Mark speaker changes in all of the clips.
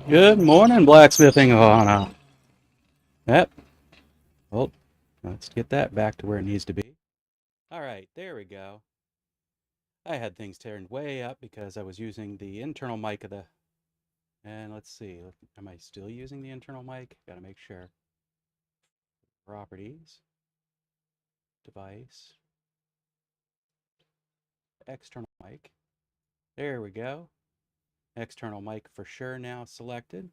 Speaker 1: Good morning, blacksmithing Ohana. Yep. Well, let's get that back to where it needs to be. All right, there we go. I had things turned way up because I was using the internal mic of the... And let's see, am I still using the internal mic? Gotta make sure. Properties. Device. External mic. There we go. External mic for sure now selected.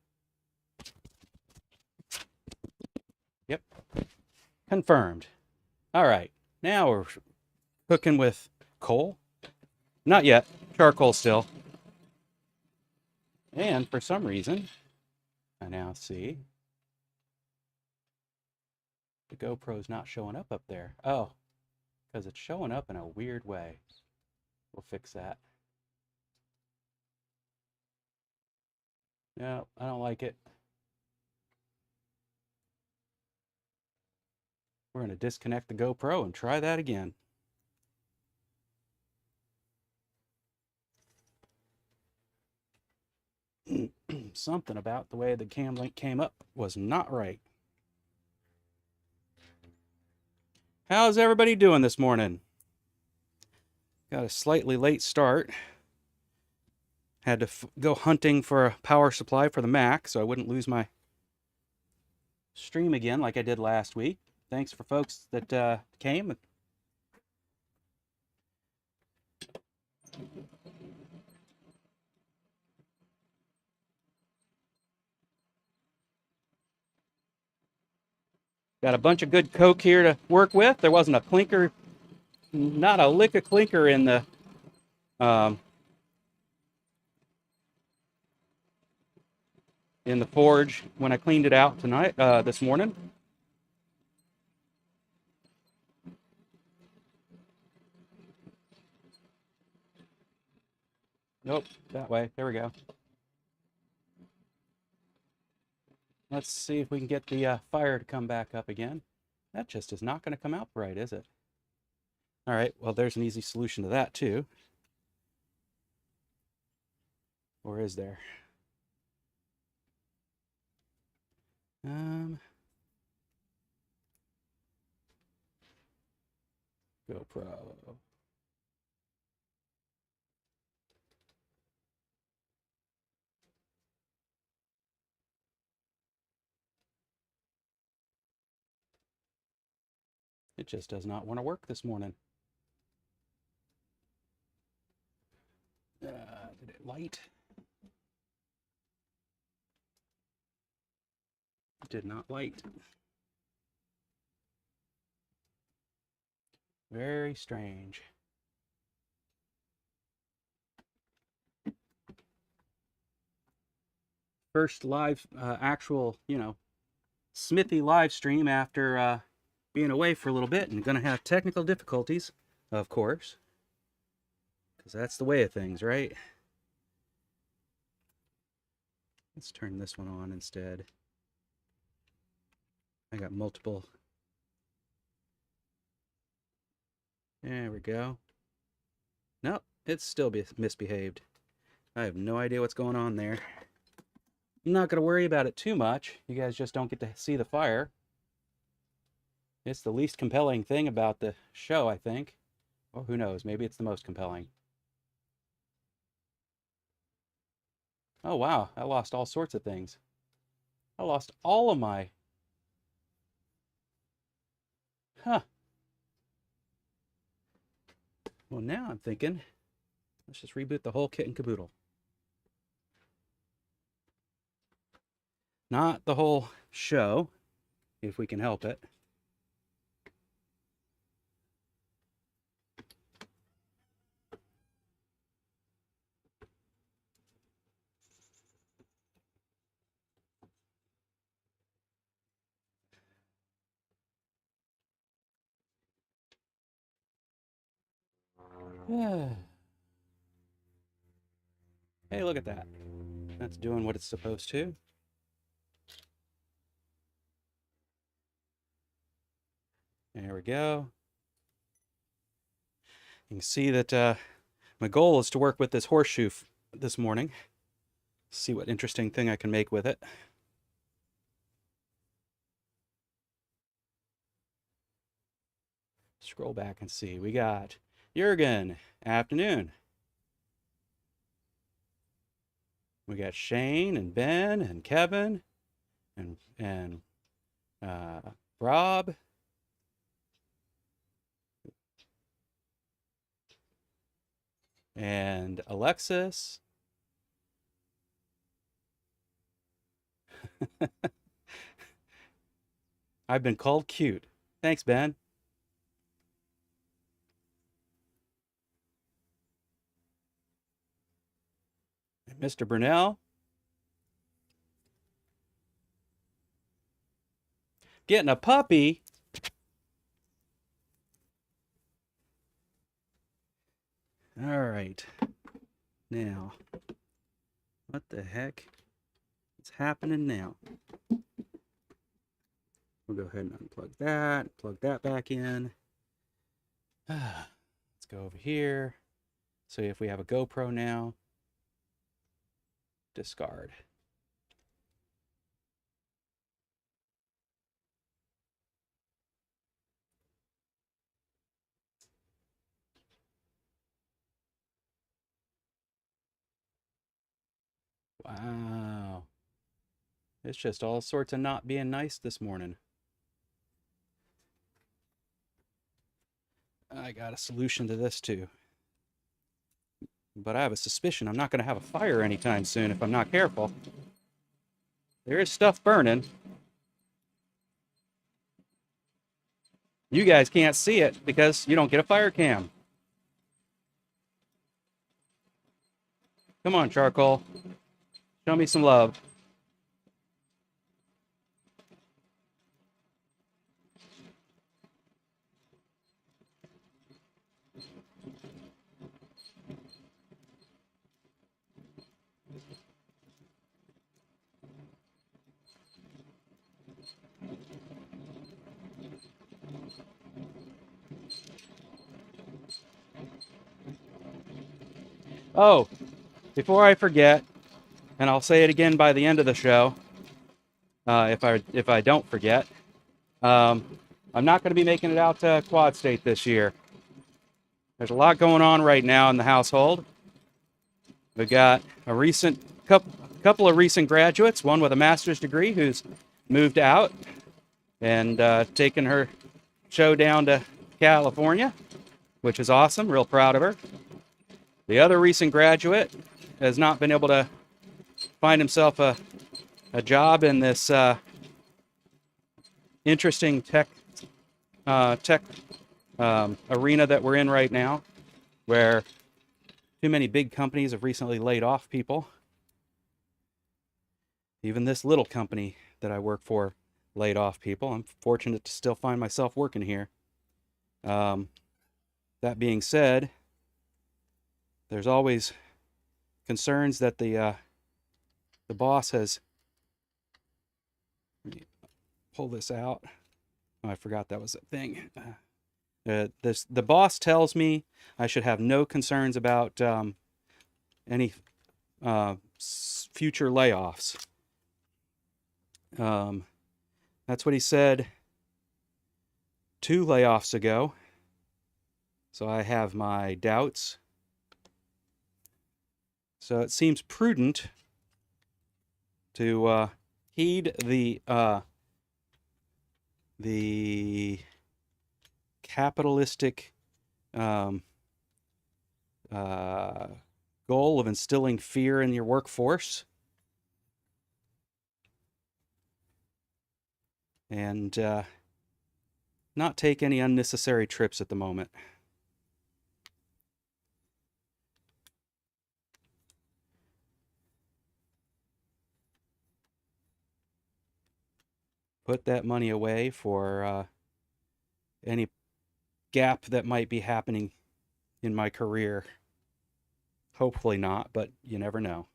Speaker 1: Yep. Confirmed. All right, now we're cooking with coal. Not yet. Charcoal still. And for some reason, I now see the GoPro's not showing up there. Oh, because it's showing up in a weird way. We'll fix that. No, I don't like it. We're going to disconnect the GoPro and try that again. Something about the way the cam link came up was not right. How's everybody doing this morning? Got a slightly late start. Had to go hunting for a power supply for the Mac so I wouldn't lose my stream again like I did last week. Thanks for folks that came. Got a bunch of good Coke here to work with. There wasn't a clinker, not a lick of clinker in the forge when I cleaned it out tonight, this morning. Nope, that way. There we go. Let's see if we can get the fire to come back up again. That just is not going to come out right, is it? All right, well, there's an easy solution to that, too. Or is there? GoPro. It just does not want to work this morning. Did it light? It did not light. Very strange. First live, actual, Smithy live stream after being away for a little bit and going to have technical difficulties, of course, because that's the way of things, right? Let's turn this one on instead. I got multiple. There we go. Nope, it's still misbehaved. I have no idea what's going on there. I'm not going to worry about it too much. You guys just don't get to see the fire. It's the least compelling thing about the show, I think. Or who knows, maybe it's the most compelling. Oh, wow. I lost all sorts of things. I lost all of my... Huh. Well, now I'm thinking, let's just reboot the whole kit and caboodle. Not the whole show, if we can help it. Hey, look at that. That's doing what it's supposed to. There we go. You can see that my goal is to work with this horseshoe this morning. See what interesting thing I can make with it. Scroll back and see. We got Jurgen, afternoon. We got Shane and Ben and Kevin and Rob. And Alexis. I've been called cute. Thanks, Ben. And Mr. Brunel. Getting a puppy. All right. Now, what the heck is happening now? We'll go ahead and unplug that, plug that back in. Let's go over here. So if we have a GoPro now, discard. Wow. It's just all sorts of not being nice this morning. I got a solution to this too. But I have a suspicion I'm not going to have a fire anytime soon if I'm not careful. There is stuff burning. You guys can't see it because you don't get a fire cam. Come on, charcoal. Show me some love. Oh, before I forget, and I'll say it again by the end of the show, if I don't forget, I'm not going to be making it out to Quad State this year. There's a lot going on right now in the household. We've got a couple of recent graduates, one with a master's degree who's moved out and taken her show down to California, which is awesome. Real proud of her. The other recent graduate has not been able to find himself a job in this interesting tech arena that we're in right now, where too many big companies have recently laid off people. Even this little company that I work for laid off people. I'm fortunate to still find myself working here. That being said, there's always concerns that the boss has... Let me pull this out. Oh, I forgot that was a thing. The boss tells me I should have no concerns about any future layoffs. That's what he said 2 layoffs ago. So I have my doubts. So it seems prudent to heed the capitalistic um, uh, goal of instilling fear in your workforce and not take any unnecessary trips at the moment. Put that money away for any gap that might be happening in my career. Hopefully not, but you never know.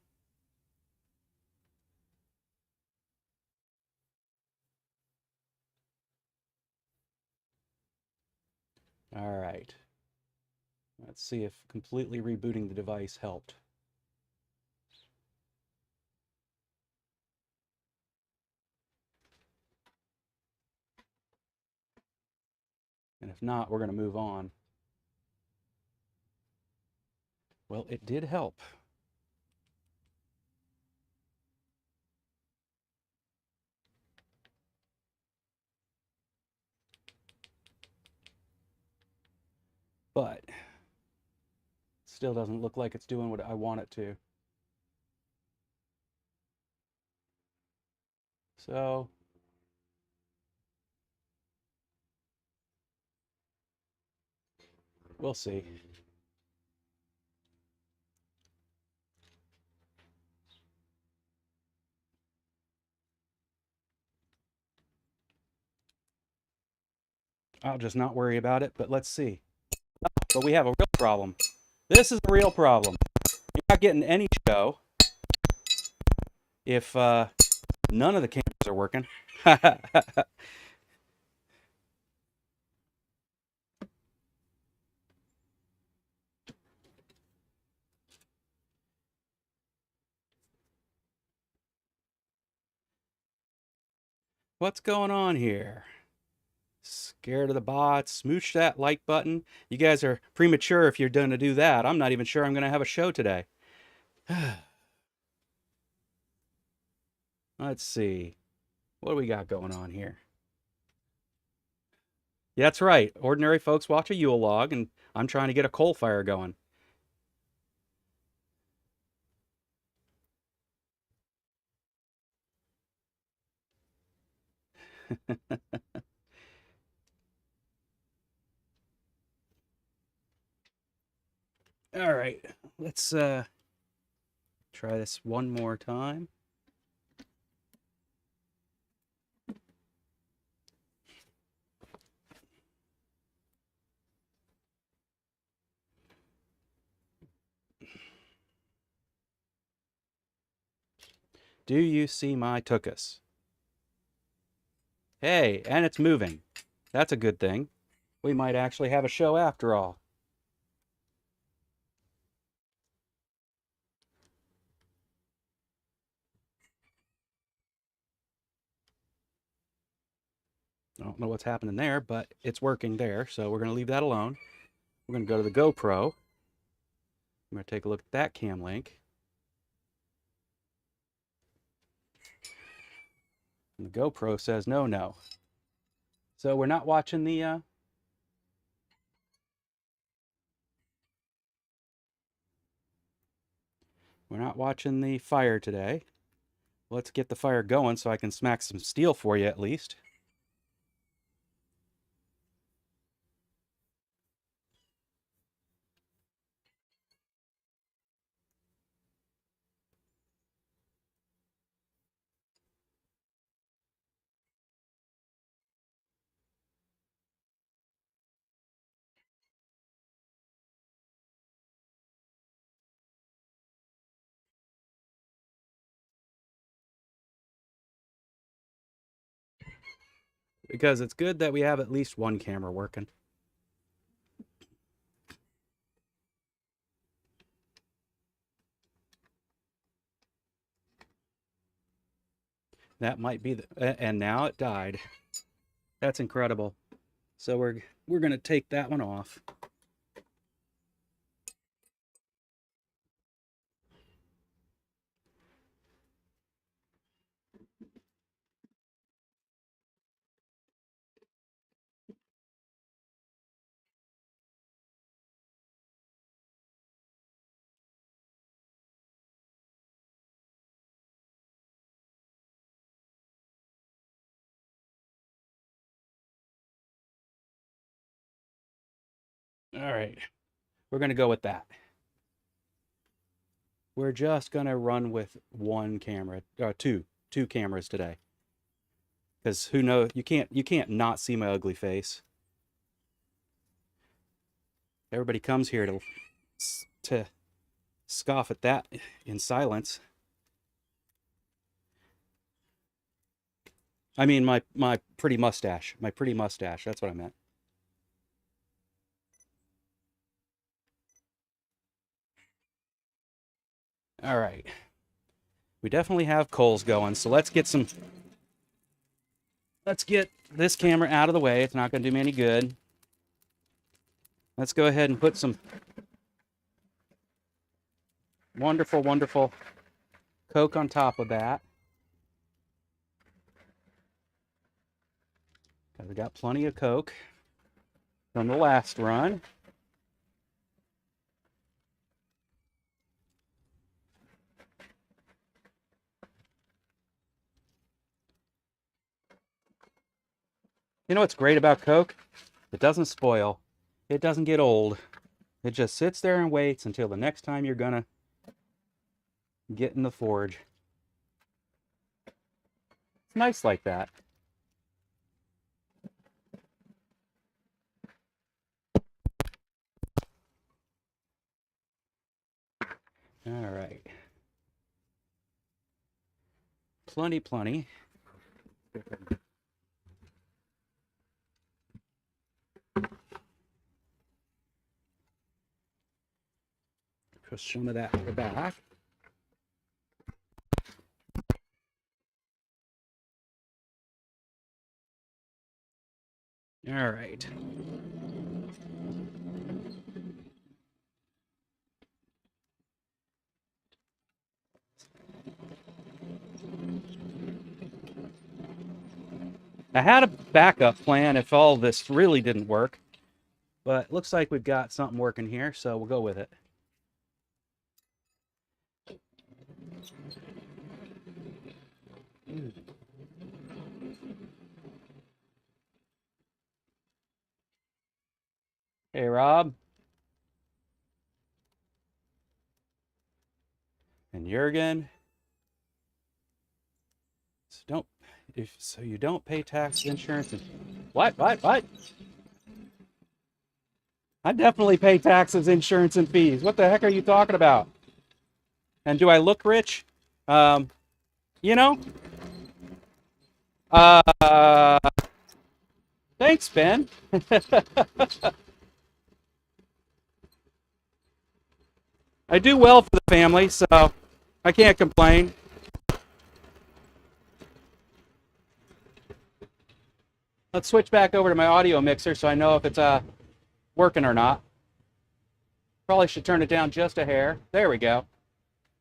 Speaker 1: All right. Let's see if completely rebooting the device helped. And if not, we're going to move on. Well, it did help. But still doesn't look like it's doing what I want it to. So we'll see. I'll just not worry about it, but let's see. But we have a real problem. This is a real problem. You're not getting any show if none of the cameras are working. What's going on here? Scared of the bots? Smooch that like button. You guys are premature if you're going to do that. I'm not even sure I'm going to have a show today. Let's see. What do we got going on here? Yeah, that's right. Ordinary folks watch a Yule log, and I'm trying to get a coal fire going. All right, let's try this one more time. Do you see my tuchus? Hey, and it's moving. That's a good thing. We might actually have a show after all. I don't know what's happening there, but it's working there, so we're going to leave that alone. We're going to go to the GoPro. I'm going to take a look at that cam link. And the GoPro says no, no. So we're not watching the fire today. Let's get the fire going so I can smack some steel for you at least. Because it's good that we have at least one camera working. That might be and now it died. That's incredible. So we're going to take that one off. All right, we're going to go with that. We're just going to run with one camera, two cameras today. Because who knows, you can't not see my ugly face. Everybody comes here to scoff at that in silence. I mean my pretty mustache. My pretty mustache, that's what I meant. All right. We definitely have coals going, so let's get this camera out of the way. It's not going to do me any good. Let's go ahead and put some wonderful, wonderful Coke on top of that. We got plenty of Coke from the last run. You know what's great about Coke? It doesn't spoil. It doesn't get old. It just sits there and waits until the next time you're gonna get in the forge. It's nice like that. All right. Plenty. Push some of that back. All right. I had a backup plan if all this really didn't work, but it looks like we've got something working here, so we'll go with it. Hey, Rob. And Jurgen. So you don't pay tax, insurance, and what? I definitely pay taxes, insurance, and fees. What the heck are you talking about? And do I look rich? You know? Thanks, Ben. I do well for the family, so I can't complain. Let's switch back over to my audio mixer so I know if it's working or not. Probably should turn it down just a hair. There we go.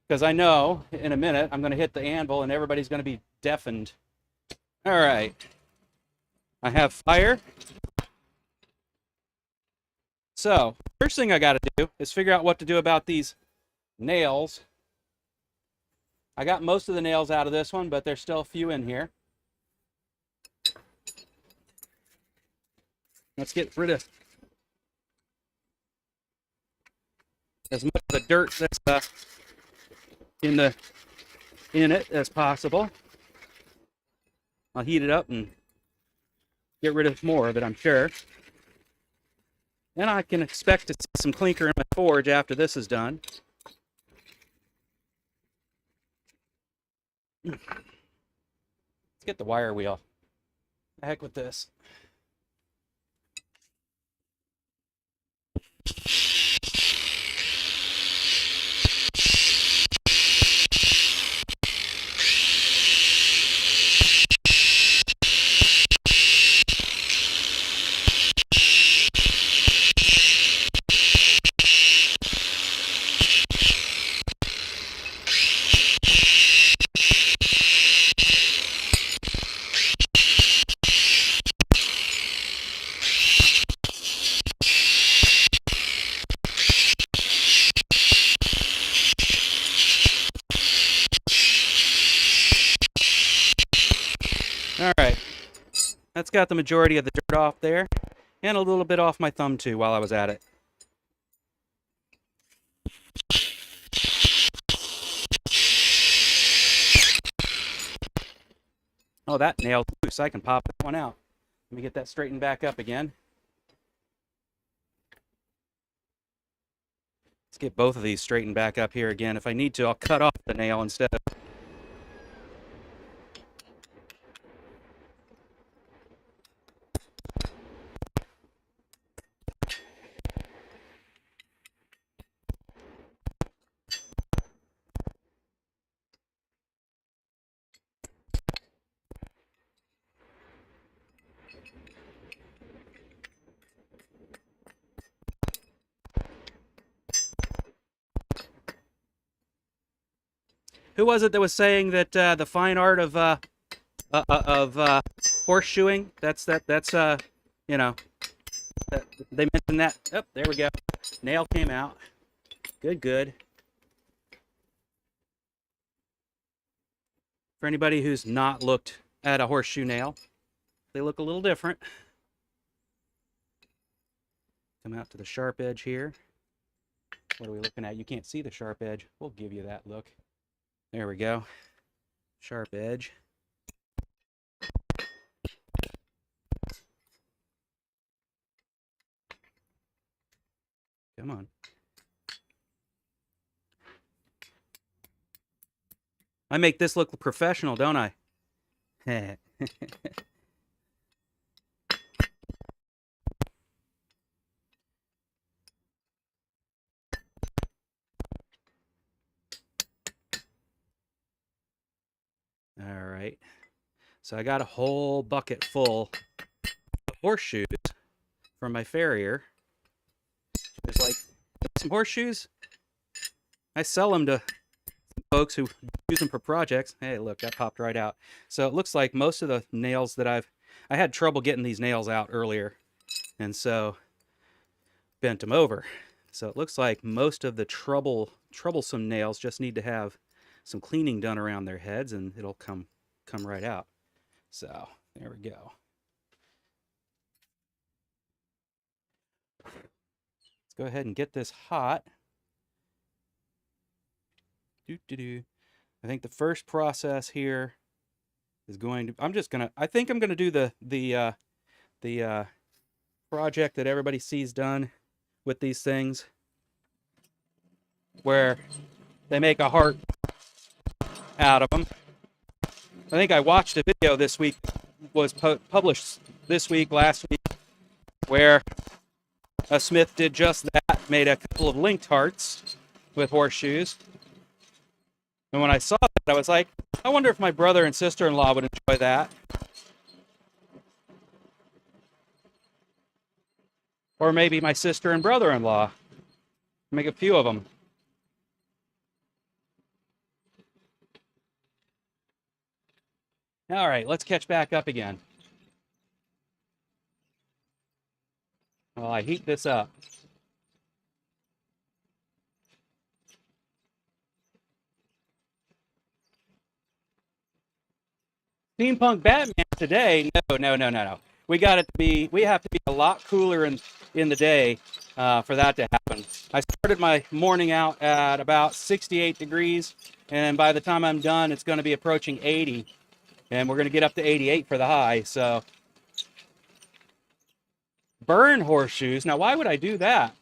Speaker 1: Because I know in a minute I'm going to hit the anvil and everybody's going to be deafened. All right. I have fire. So, first thing I got to do is figure out what to do about these nails. I got most of the nails out of this one, but there's still a few in here. Let's get rid of as much of the dirt that's in it as possible. I'll heat it up and get rid of more of it, I'm sure. And I can expect to see some clinker in my forge after this is done. Let's get the wire wheel. The heck with this. All right, that's got the majority of the dirt off there, and a little bit off my thumb too while I was at it. Oh, that nail's loose. I can pop that one out. Let me get that straightened back up again. Let's get both of these straightened back up here again. If I need to, I'll cut off the nail instead. Who was it that was saying that the fine art of horseshoeing? That's you know, they mentioned that. Oh, there we go. Nail came out. Good, good. For anybody who's not looked at a horseshoe nail, they look a little different. Come out to the sharp edge here. What are we looking at? You can't see the sharp edge. We'll give you that look. There we go. Sharp edge. Come on. I make this look professional, don't I? All right. So I got a whole bucket full of horseshoes from my farrier. Just like some horseshoes. I sell them to folks who use them for projects. Hey, look, that popped right out. So it looks like most of the nails that I had trouble getting these nails out earlier, and bent them over. So it looks like most of the troublesome nails just need to have some cleaning done around their heads, and it'll come right out. So there we go. Let's go ahead and get this hot. I think the first process here is going to. I think I'm gonna do the project that everybody sees done with these things, where they make a heart out of them. I think I watched a video this week, was published this week, last week, where a smith did just that, made a couple of linked hearts with horseshoes. And when I saw that, I was like, I wonder if my brother and sister-in-law would enjoy that. Or maybe my sister and brother-in-law. Make a few of them. All right, let's catch back up again. While I heat this up. Steampunk Batman today? No. We have to be a lot cooler in the day for that to happen. I started my morning out at about 68 degrees, and by the time I'm done, it's going to be approaching 80, and we're going to get up to 88 for the high. So, burn horseshoes. Now, why would I do that?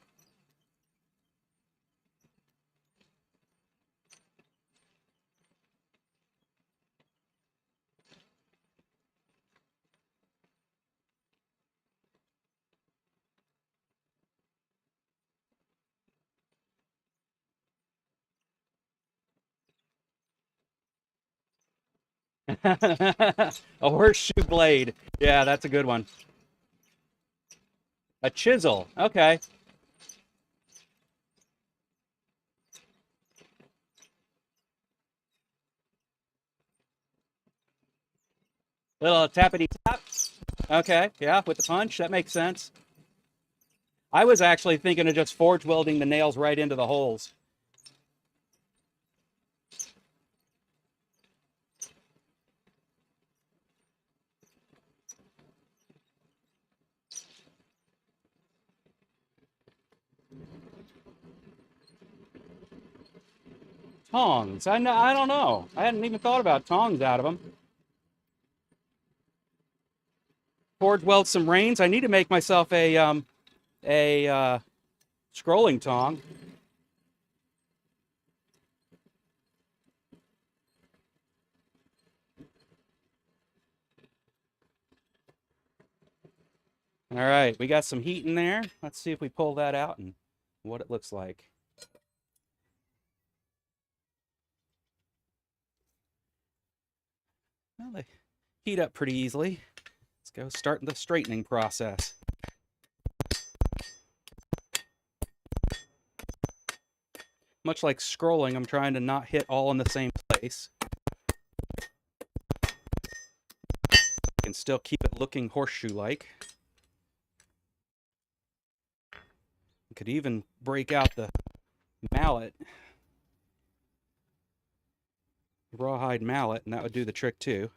Speaker 1: A horseshoe blade. Yeah, that's a good one. A chisel. Okay. Little tappity tap. Okay, yeah, with the punch. That makes sense. I was actually thinking of just forge welding the nails right into the holes. Tongs. I don't know. I hadn't even thought about tongs out of them. forge weld some reins. I need to make myself a scrolling tong. All right, we got some heat in there. Let's see if we pull that out and what it looks like. Well, they heat up pretty easily. Let's go start the straightening process. Much like scrolling, I'm trying to not hit all in the same place. And still keep it looking horseshoe-like. Could even break out the mallet, rawhide mallet, and that would do the trick too.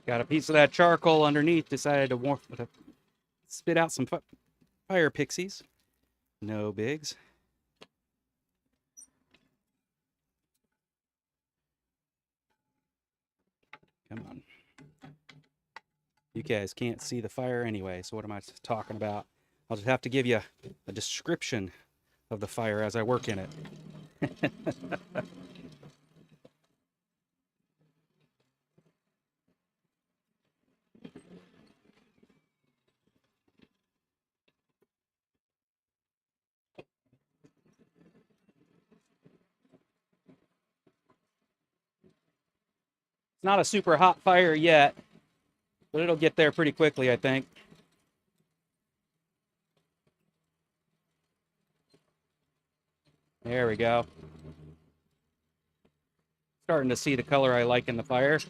Speaker 1: Got a piece of that charcoal underneath, decided to spit out some fire pixies. No bigs. Come on. You guys can't see the fire anyway, so what am I talking about? I'll just have to give you a description of the fire as I work in it. It's not a super hot fire yet, but it'll get there pretty quickly, I think. There we go. Starting to see the color I like in the fire.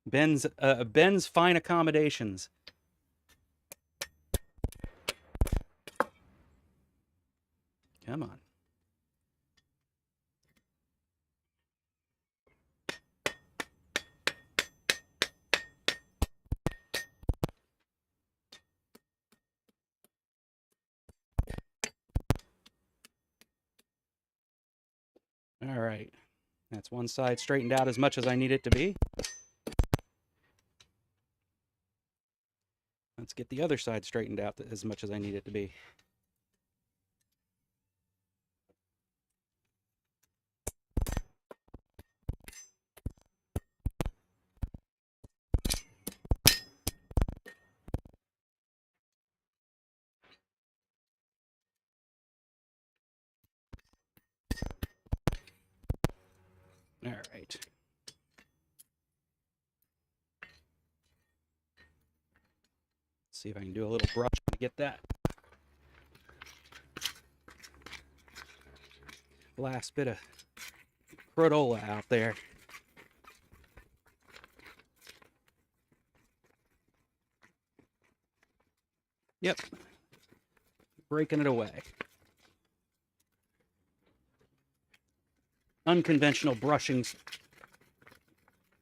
Speaker 1: Ben's fine accommodations. Come on. All right. That's one side straightened out as much as I need it to be. Let's get the other side straightened out as much as I need it to be. All right. See if I can do a little brush to get that last bit of crotola out there. Yep. Breaking it away. Unconventional brushings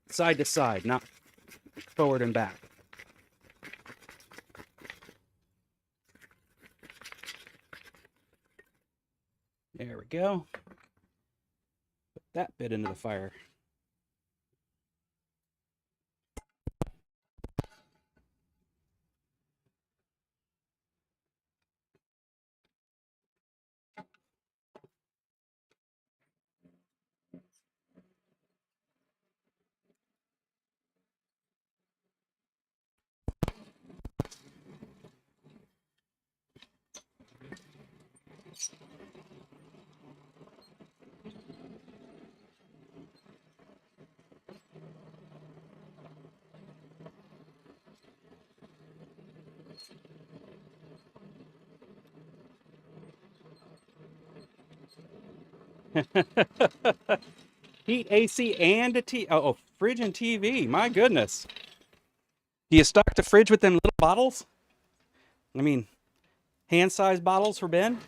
Speaker 1: side to side, not forward and back. There we go. Put that bit into the fire. Heat, AC, and a fridge and TV. My goodness. Do you stock the fridge with them little bottles? I mean, hand-sized bottles for Ben?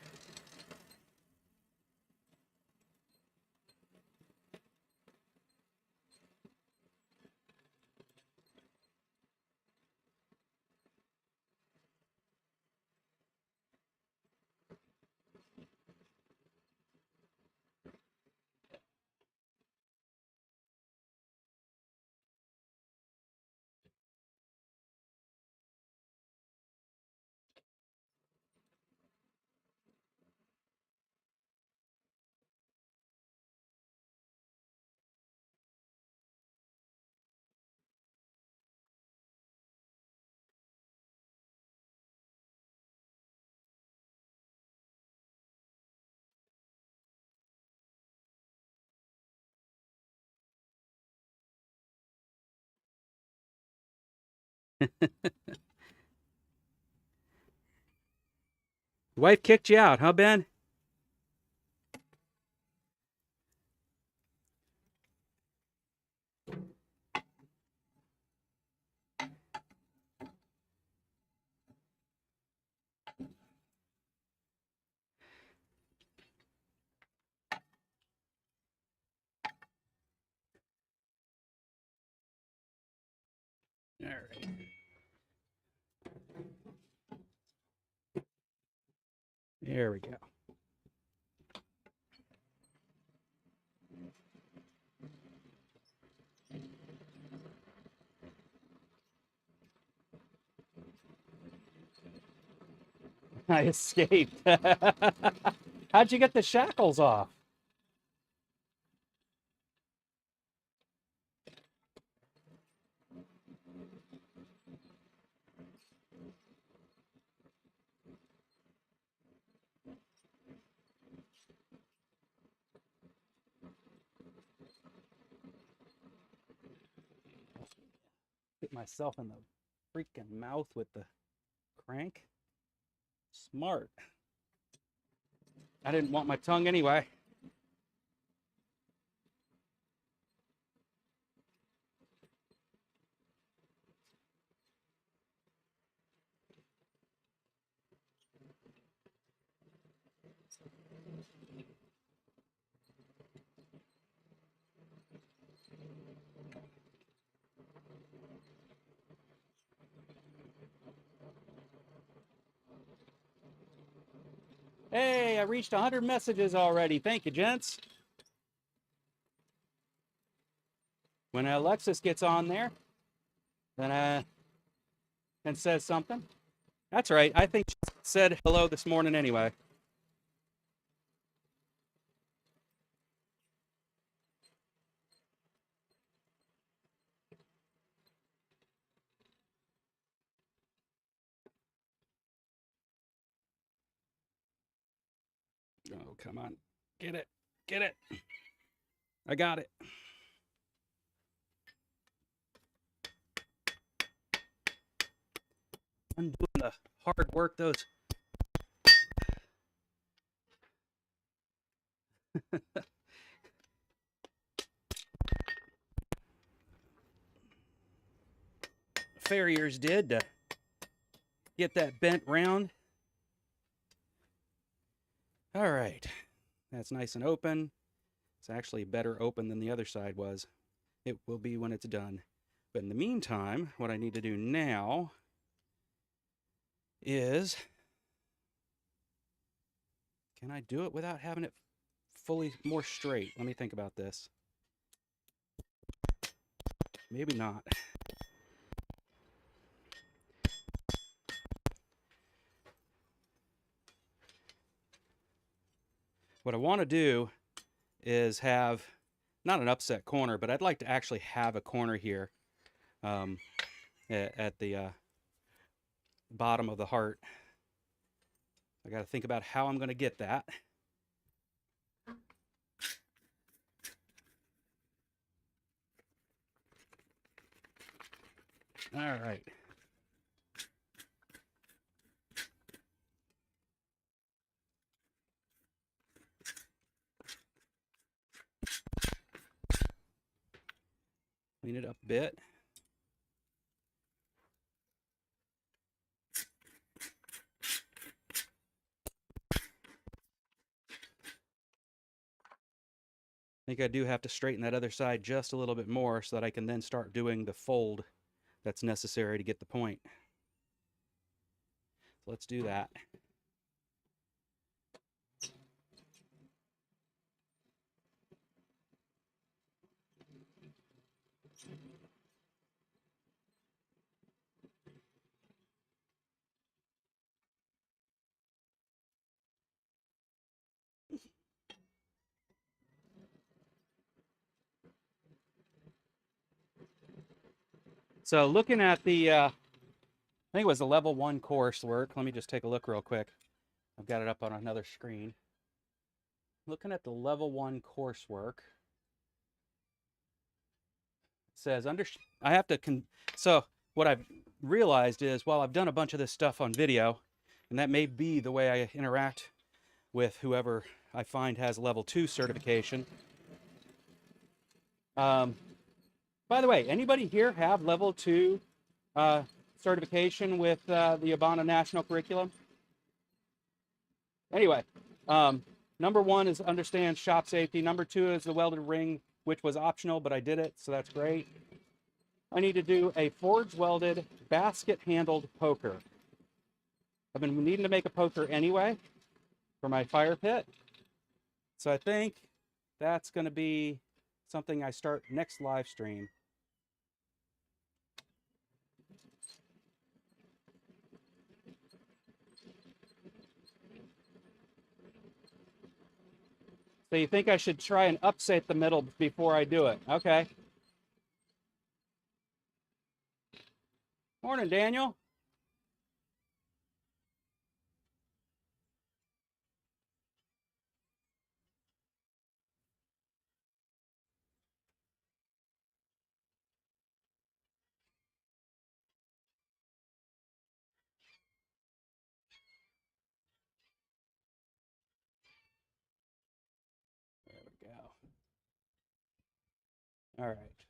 Speaker 1: Wife kicked you out, huh, Ben? All right. There we go. I escaped. How'd you get the shackles off? Hit myself in the freaking mouth with the crank. Smart. I didn't want my tongue anyway. Hey, I reached 100 messages already. Thank you, gents. When Alexis gets on there, then and says something. That's right. I think she said hello this morning anyway. Oh, come on. Get it. Get it. I got it. I'm doing the hard work those farriers did to get that bent round. All right. That's nice and open. It's actually better open than the other side was. It will be when it's done. But in the meantime, what I need to do now is, can I do it without having it fully more straight? Let me think about this. Maybe not. What I want to do is have, not an upset corner, but I'd like to actually have a corner here at the bottom of the heart. I got to think about how I'm going to get that. All right. Clean it up a bit. I think I do have to straighten that other side just a little bit more so that I can then start doing the fold that's necessary to get the point. So let's do that. So looking at the, I think it was the level 1 coursework. Let me just take a look real quick. I've got it up on another screen. Looking at the level 1 coursework, it says I have to so what I've realized is, while I've done a bunch of this stuff on video, and that may be the way I interact with whoever I find has level 2 certification. By the way, anybody here have level 2 certification with the Abana National Curriculum? Anyway, number 1 is understand shop safety. Number 2 is the welded ring, which was optional, but I did it, so that's great. I need to do a forge welded basket handled poker. I've been needing to make a poker anyway for my fire pit. So I think that's going to be something I start next live stream. So you think I should try and upset the middle before I do it? Okay. Morning, Daniel. There we go. All right.